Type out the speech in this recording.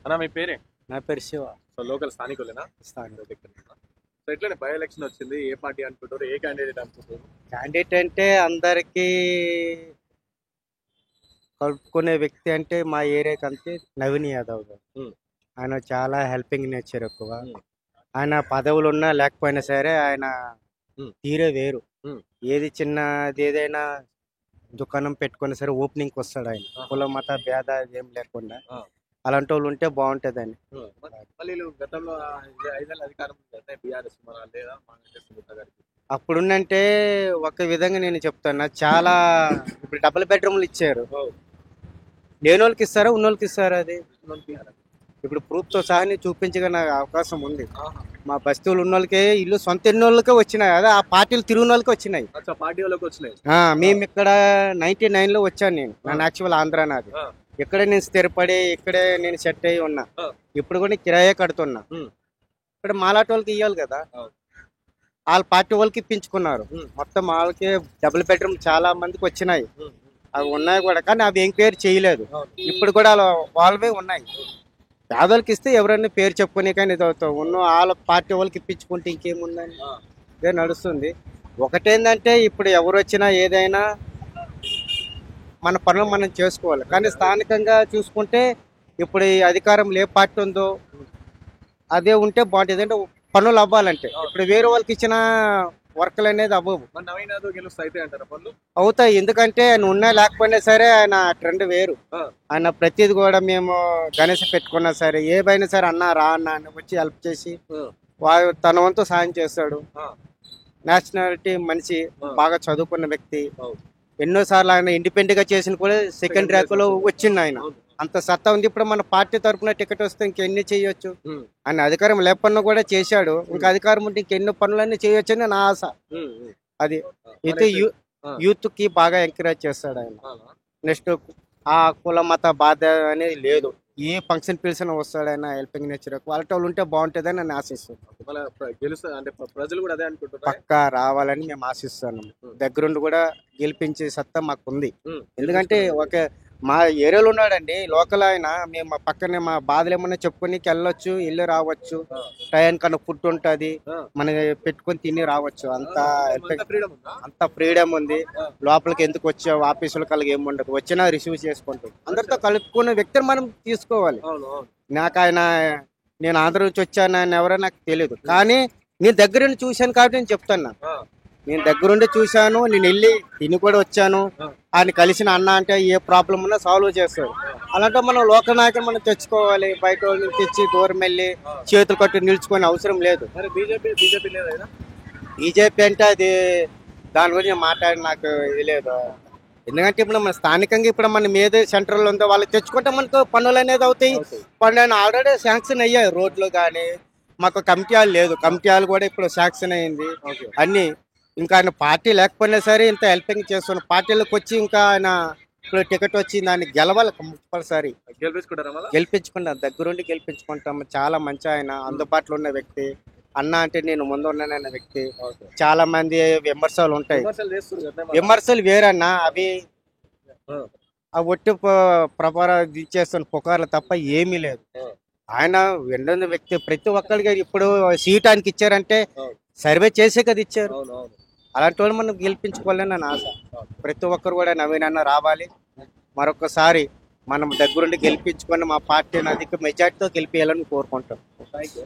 అన్న మీ పేరే? నా పేరు శివ. So local స్థానికులేనా? స్థానిక సో ఎట్లనే బై ఎలక్షన్ వచ్చింది, ఏ పార్టీ అనుకుంటారు, ఏ క్యాండిడేట్ అనుకుంటారు? క్యాండిడేట్ అంటే అందరికీ కలుపుకునే వ్యక్తి అంటే మా ఏరియాకి అంతే నవీన్ యాదవ్ గారు. ఉమ్, ఆయన చాలా హెల్పింగ్ నేచర్ ఎక్కువ. ఉమ్, ఆయన పదవులు ఉన్నా లేకపోయినా సరే ఆయన ఉమ్, తీరే వేరు. ఉమ్, ఏది చిన్నది ఏదైనా దుకాణం పెట్టుకున్నా సరే ఓపెనింగ్కి వస్తాడు ఆయన. ఆహా. కుల మత భేద ఏం లేకుండా. ఆ, అలాంటి వాళ్ళు ఉంటే బాగుంటుందని. మళ్ళీ వీళ్ళు గతంలో 5 ఏళ్ళ అధికారం బీఆర్ఎస్ మన లేదా కాంగ్రెస్ గుట్ట గారికి. అప్పుడున్నంటే ఒక విధంగా నేను చెప్తాను, చాలా ఇప్పుడు డబుల్ బెడ్రూమ్లు ఇచ్చారు. ఓ, లేని వాళ్ళకి ఇస్తారా, ఉన్న వాళ్ళకి ఇస్తారా? అది ఉన్నోళ్ళకి ఇయ్యాలి. ఇప్పుడు ప్రూఫ్తో సహా నేను చూపించగల అవకాశం ఉంది. ఆహా. మా బస్తీలు ఉన్న వాళ్ళకే ఇల్లు సొంత ఇన్ని వాళ్ళకే వచ్చినాయి, అదే ఆ పార్టీలు తిరిగిన వాళ్ళకి వచ్చినాయి. అచ్చా, పార్టీ వాళ్ళకి వచ్చినాయి. మేము ఇక్కడ 99లో వచ్చాను నేను. నన్ను యాక్చువల్ ఆంధ్ర నాది. ఆ, ఇక్కడే నేను స్థిరపడి ఇక్కడే నేను సెట్ అయ్యి ఉన్నా. ఆ, ఇప్పుడు కూడా కిరాయే కడుతున్నా. ఉమ్, ఇక్కడ మాలాటి వాళ్ళకి ఇవ్వాలి కదా, అవును. వాళ్ళ పార్టీ వాళ్ళకి ఇప్పించుకున్నారు. ఉమ్, మొత్తం వాళ్ళకి డబుల్ బెడ్రూమ్ చాలా మందికి వచ్చినాయి. ఉమ్, అవి ఉన్నాయి కూడా, కానీ అవి ఎంక్వైరీ చేయలేదు. అవును. ఇప్పుడు కూడా వాళ్ళవే ఉన్నాయి. పేదోళ్ళకి ఇస్తే ఎవరైనా పేరు చెప్పుకునే కానీ ఇది అవుతాం. ఉన్న వాళ్ళ పార్టీ వాళ్ళకి ఇప్పించుకుంటే ఇంకేముందని ఆ, ఇదే నడుస్తుంది. ఒకటేందంటే ఇప్పుడు ఎవరు వచ్చినా ఏదైనా మన పనులు మనం చేసుకోవాలి. కానీ స్థానికంగా చూసుకుంటే ఇప్పుడు ఈ అధికారంలో ఏ పార్టీ ఉందో అదే ఉంటే బాగుంటుంది. అంటే పనులు అవ్వాలంటే ఇప్పుడు వేరే వాళ్ళకి ఇచ్చిన వర్క్లు అనేది అవ్వవు, మరి నవీన్ యాదవ్ గెలుస్తా అయితే అంటారా పనులు? అవుతాయి. ఎందుకంటే ఆయన ఉన్నా లేకపోయినా సరే ఆయన ట్రెండ్ వేరు. ఆ, ఆయన ప్రతిది కూడా మేము గణేష్ పెట్టుకున్నా సరే ఏవైనా సరే అన్న రా అన్న అని వచ్చి హెల్ప్ చేసి ఆ, వాడు తన వంతు సాయం చేస్తాడు. ఆ, నేషనాలిటీ మనిషి, బాగా చదువుకున్న వ్యక్తి. అవును. ఎన్నోసార్లు ఆయన ఇండిపెండెంట్ గా చేసిన కూడా సెకండ్ ర్యాంక్ లో వచ్చింది ఆయన. అవును. అంత సత్తా ఉంది. ఇప్పుడు మన పార్టీ తరఫున టికెట్ వస్తే ఇంకెన్ని చేయొచ్చు. ఉమ్, ఆయన అధికారం లేపన్నా కూడా చేశాడు. ఇంకా అధికారం ఉంటే ఇంకెన్నో పనులన్నీ చేయొచ్చు అని నా ఆశ. ఉమ్, ఉమ్. అది ఆ, అయితే మరి ఆ, యూత్ కి బాగా ఎంకరేజ్ చేస్తాడు ఆయన. అవునా? నెక్స్ట్ ఆ కుల మత బాధ అనేది లేదు. ఏ ఫంక్షన్ పిలిచిన వస్తాడు ఆయన. హెల్పింగ్ నేచర్ క్వాలిటీ వాళ్ళు ఉంటే బాగుంటుందని నేను ఆశిస్తున్నాను. మళ్ళీ గెలుస్తా అంటే ప్రజలు కూడా అదే అనుకుంటున్నారు. పక్కా రావాలని మేము ఆశిస్తున్నాం. దగ్గరుండి కూడా గెలిపించే సత్తా మాకు ఉంది. ఎందుకంటే ఒక మా ఏరియాలో ఉన్నాడండి లోకల్ ఆయన. మేము మా పక్కనే మా బాధలు ఏమన్నా చెప్పుకొని వెళ్ళొచ్చు, వెళ్ళి రావచ్చు. టైం కన్నా ఫుడ్ ఉంటుంది, మనం పెట్టుకొని తిని రావచ్చు. అంత ఫ్రీడమ్ ఉందా? అంత ఫ్రీడమ్ ఉంది. లోపలికి ఎందుకు వచ్చావు, ఆఫీసులో కలిగి ఏమి ఉండదు, వచ్చినా రిసీవ్ చేసుకుంటాం. అందరితో కలుపుకునే వ్యక్తిని మనం తీసుకోవాలి. అవును, అవును. నాకు ఆయన, నేను ఆంధ్ర నుంచి వచ్చాను ఆయన ఎవరో నాకు తెలియదు, కానీ నేను దగ్గరుండి చూశాను కాబట్టి నేను చెప్తున్నా. ఆ, నేను దగ్గరుండి చూశాను, నేను వెళ్ళి తిని కూడా వచ్చాను. ఆయన కలిసిన అన్న అంటే ఏ ప్రాబ్లం ఉన్నా సాల్వ్ చేస్తాడు. అలాంటి మనం లోకల్ నాయకులు మనం తెచ్చుకోవాలి. బయట వాళ్ళని తెచ్చి దూరం వెళ్ళి చేతులు కట్టి నిల్చుకొని అవసరం లేదు. మరి బీజేపీ లేదా? బీజేపీ అంటే అది దాని గురించి మాట్లాడి నాకు ఇది లేదు. ఎందుకంటే ఇప్పుడు మన స్థానికంగా ఇప్పుడు మన మీద సెంట్రల్ ఉందో వాళ్ళు తెచ్చుకుంటే మనకు పనులు అనేది అవుతాయి. పనులు ఆల్రెడీ శాంక్షన్ అయ్యాయి. రోడ్లు కానీ మాకు కమిటీ హాల్ లేదు, కమిటీ హాల్ కూడా ఇప్పుడు శాంక్షన్ అయింది. అన్ని ఇంకా ఆయన పార్టీ లేకపోయినా సరే ఇంత హెల్పింగ్ చేస్తున్న పార్టీలకు వచ్చి ఇంకా ఆయన ఇప్పుడు టికెట్ వచ్చి దాన్ని గెలవాలి కంపల్సరీ. గెలిపించుకుంటారా మళ్ళా? గెలిపించుకుంటాం, దగ్గరుండి గెలిపించుకుంటాం. చాలా మంచి ఆయన, అందుబాటులో ఉన్న వ్యక్తి. అన్న అంటే నేను ముందు ఉన్నానన్న వ్యక్తి. చాలా మంది విమర్శలు ఉంటాయి. విమర్శలు చేస్తున్నారు కదా మళ్ళా? విమర్శలు వేరన్నా, అవి ఆ, ఆ ఒట్టి ప్రభావం ఇచ్చేస్తున్న పుకార్లు తప్ప ఏమీ లేదు. ఆ, ఆయన విన్న వ్యక్తి. ప్రతి ఒక్కరికి ఇప్పుడు సీట్ ఆయనకి ఇచ్చారంటే అవును, సర్వే చేసే కదా ఇచ్చారు. అవును, అవును. అలాంటి వాళ్ళు మనం గెలిపించుకోవాలని నా ఆశ. ప్రతి ఒక్కరు కూడా నవీన్ అన్న రావాలి. మరొకసారి మనం దగ్గరుండి గెలిపించుకొని మా పార్టీని అధిక మెజార్టీతో గెలిపించాలని కోరుకుంటాం. Thank you.